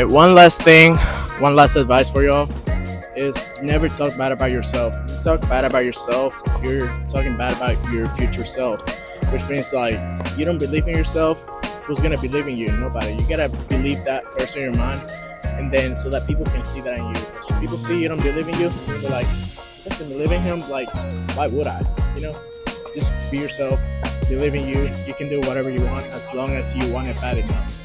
One last thing, one last advice for y'all is never talk bad about yourself. If you talk bad about yourself, you're talking bad about your future self, which means like you don't believe in yourself. Who's gonna believe in you? Nobody. You gotta believe that first in your mind, and then so that people can see that in you. So people see you don't believe in you, they're like, he doesn't believe in him. Like, why would I? You know, just be yourself. Believe in you. You can do whatever you want as long as you want it bad enough.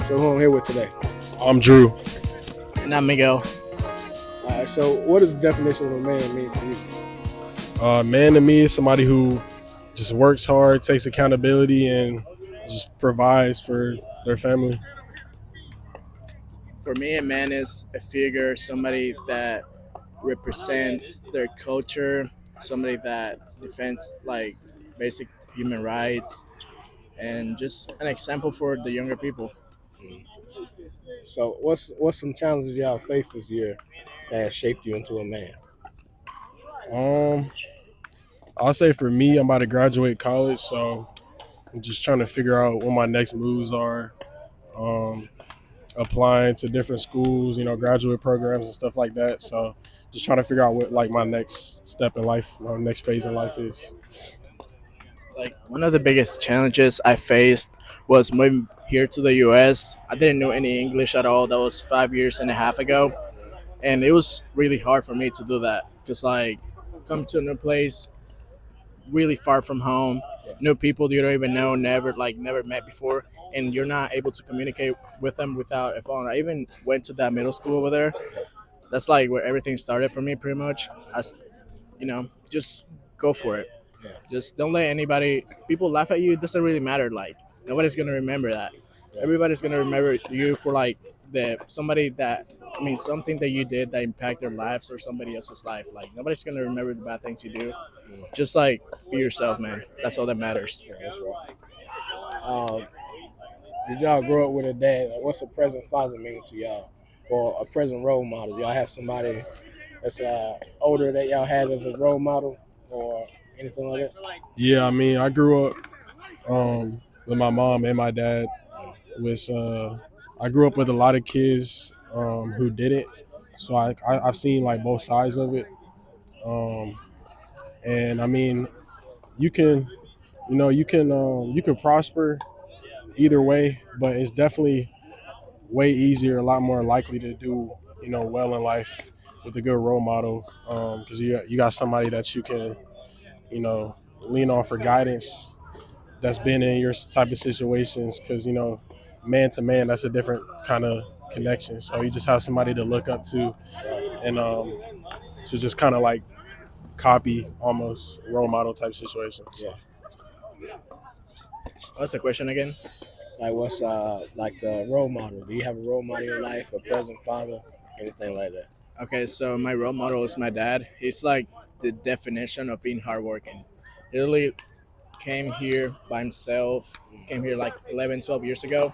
So who I'm here with today? I'm Drew. And I'm Miguel. So what does the definition of a man mean to you? Man to me is somebody who just works hard, takes accountability, and just provides for their family. For me, a man is a figure, somebody that represents their culture, somebody that defends like basic human rights, and just an example for the younger people. So what's some challenges y'all faced this year that has shaped you into a man? Um, I'll say for me, I'm about to graduate college, so I'm just trying to figure out what my next moves are. Um, Applying to different schools, graduate programs and stuff like that. So just trying to figure out what like my next step in life, my next phase in life is. Like one of the biggest challenges I faced was moving here to the U.S. I didn't know any English at all. That was 5 years and a half ago, and it was really hard for me to do that because like come to a new place, really far from home, new people you don't even know, never met before, and you're not able to communicate with them without a phone. I even went to that middle school over there. That's like where everything started for me, pretty much. As just go for it. Yeah. Just don't let anybody. People laugh at you. It doesn't really matter. Like nobody's gonna remember that. Yeah. Everybody's gonna remember you for like the somebody that I mean something that you did that impacted their lives or somebody else's life. Like nobody's gonna remember the bad things you do. Just like be yourself, man. That's all that matters. Yeah, that's right. Um, did y'all grow up with a dad? What's a present father mean to y'all, or a present role model? Y'all have somebody that's older that y'all had as a role model, or anything like that? Yeah, I mean, I grew up with my mom and my dad. Which I grew up with a lot of kids who did it, so I've seen like both sides of it. Um, and I mean, you can you can prosper either way, but it's definitely way easier, a lot more likely to do well in life with a good role model because you got somebody that you can you know lean on for guidance that's been in your type of situations because man to man that's a different kind of connection, so you just have somebody to look up to and to just kind of like copy almost role model type situations. Yeah. So. What's the question again? Like what's like the role model? Do you have a role model in your life, a present father, anything like that? Okay, so my role model is my dad. He's like the definition of being hardworking. He really came here by himself. Came here like 11, 12 years ago,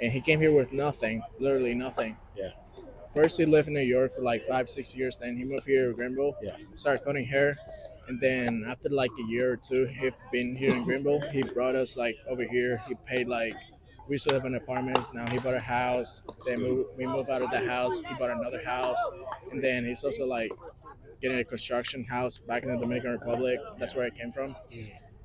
and he came here with nothing, literally nothing. Yeah. First, he lived in New York for like 5, 6 years. Then he moved here to Greenville, Yeah. started cutting hair, and then after like a year or two, he'd been here in Greenville. He brought us like over here. He paid like we still live in apartments. Now he bought a house. Then we moved out of the house. He bought another house, and then he's also like getting a construction house back in the Dominican Republic. That's where I came from.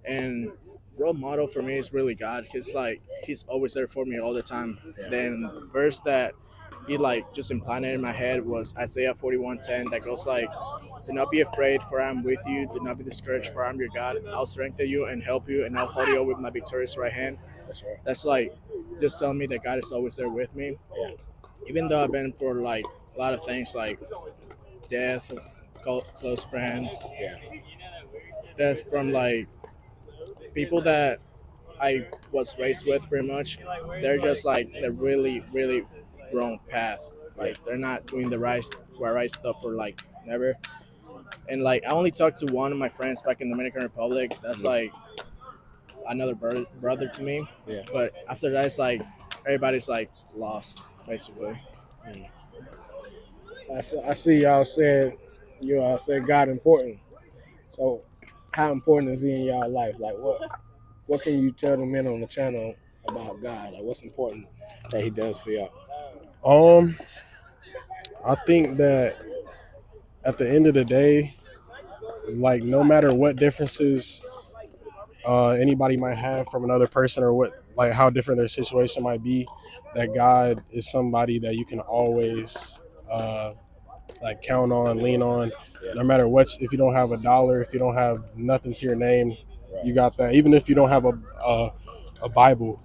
And role model for me is really God. He's always there for me all the time. Then verse that he like just implanted in my head was Isaiah 41:10 that goes like, "Do not be afraid, for I am with you. Do not be discouraged, for I am your God. I'll strengthen you and help you, and I'll hold you up with my victorious right hand." That's right. That's like just telling me that God is always there with me. Yeah. Even though I've been for like a lot of things like death of close friends, Yeah. death from like people that I was raised with pretty much. They're just like the really, really wrong path. Like they're not doing the right stuff for like never. And like I only talked to one of my friends back in Dominican Republic. That's like another brother to me. Yeah. But after that, it's like everybody's like lost basically. I see y'all said God important. So how important is he in y'all life? Like what can you tell the men on the channel about God? Like what's important that he does for y'all? I think that at the end of the day, like no matter what differences anybody might have from another person or what like how different their situation might be, that God is somebody that you can always like count on, lean on, no matter what. If you don't have a dollar, if you don't have nothing to your name, you got that. Even if you don't have a Bible,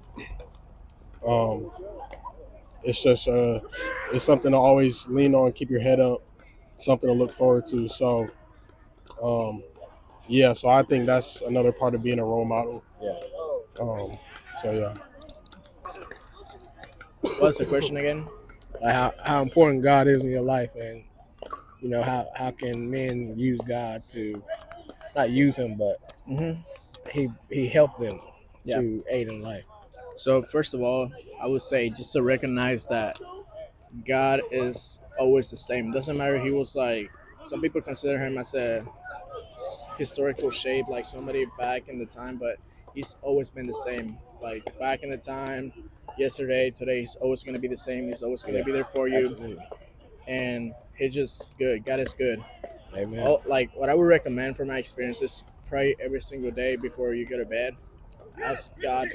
it's just it's something to always lean on, keep your head up, something to look forward to. So yeah, so I think that's another part of being a role model. Yeah. So yeah. What's the question again? Like how important God is in your life, and you know how can men use God to not use him, but he helped them to aid in life. So first of all, I would say just to recognize that God is always the same. Doesn't matter. He was like some people consider him as a historical shape, like somebody back in the time, but he's always been the same. Like back in the time, yesterday, today, he's always gonna be the same. He's always gonna be there for you, Absolutely. and he's just good. God is good. Amen. Like what I would recommend from my experience is pray every single day before you go to bed. Ask God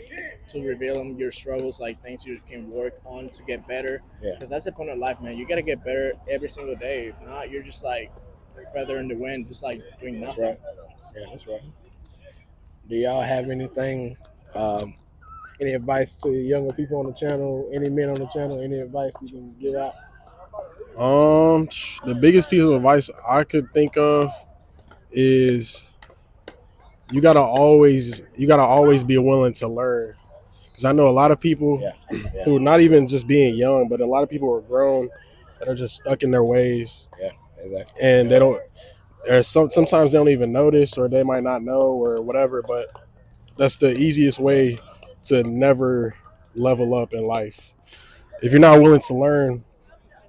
to reveal him your struggles, like things you can work on to get better. Yeah. Because that's the point of life, man. You gotta get better every single day. If not, you're just like feather in the wind, just like doing That's nothing. right. Yeah, that's right. Do y'all have anything, any advice to younger people on the channel, any men on the channel, any advice you can give out? The biggest piece of advice I could think of is you gotta always be willing to learn. Because I know a lot of people who not even just being young, but a lot of people are grown that are just stuck in their ways. Yeah, exactly. And they don't. Sometimes they don't even notice, or they might not know, or whatever. But that's the easiest way to never level up in life. If you're not willing to learn,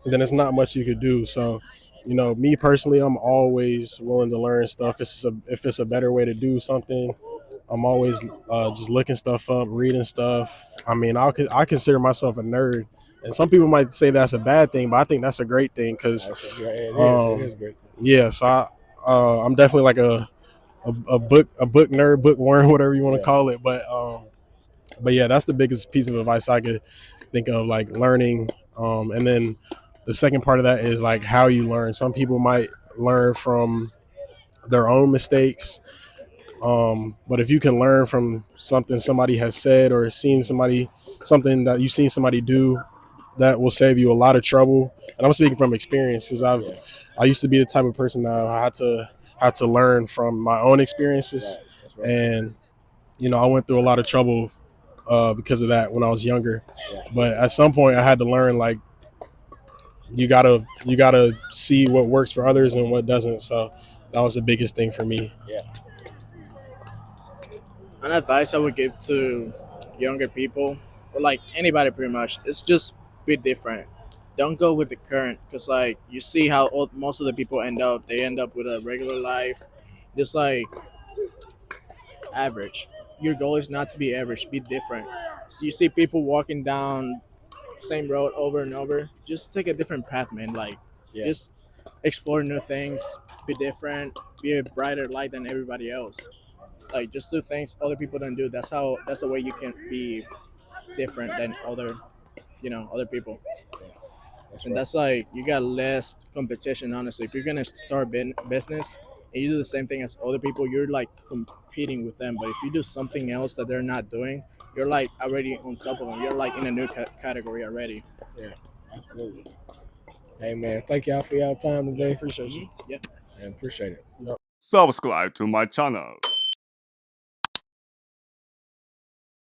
then it's not much you could do. So, you know, me personally, I'm always willing to learn stuff. If it's a better way to do something, I'm always just looking stuff up, reading stuff. I mean, I consider myself a nerd, and some people might say that's a bad thing, but I think that's a great thing because it is great. Yeah. So I'm definitely like a book nerd, bookworm, whatever you want to call it. But yeah, that's the biggest piece of advice I could think of, like learning. And then the second part of that is like how you learn. Some people might learn from their own mistakes. But if you can learn from something somebody has said or something that you've seen somebody do, that will save you a lot of trouble. And I'm speaking from experience because I used to be the type of person that I had to learn from my own experiences. Right. And you know, I went through a lot of trouble because of that when I was younger. But at some point I had to learn, like, you gotta see what works for others and what doesn't. So that was the biggest thing for me. Yeah. An advice I would give to younger people, or like anybody pretty much, is just be different. Don't go with the current, because like you see how most of the people end up. They end up with a regular life, just like average. Your goal is not to be average. Be different. So you see people walking down same road over and over. Just take a different path, man. Like just explore new things. Be different. Be a brighter light than everybody else. Like just do things other people don't do. That's the way you can be different than other people. That's like you got less competition, honestly. If you're gonna start business and you do the same thing as other people, you're like competing with them. But if you do something else that they're not doing, you're like already on top of them. You're like in a new category already. Yeah, absolutely. Hey man, thank y'all for y'all time today. Appreciate you. Yeah, and appreciate it. Subscribe to my channel.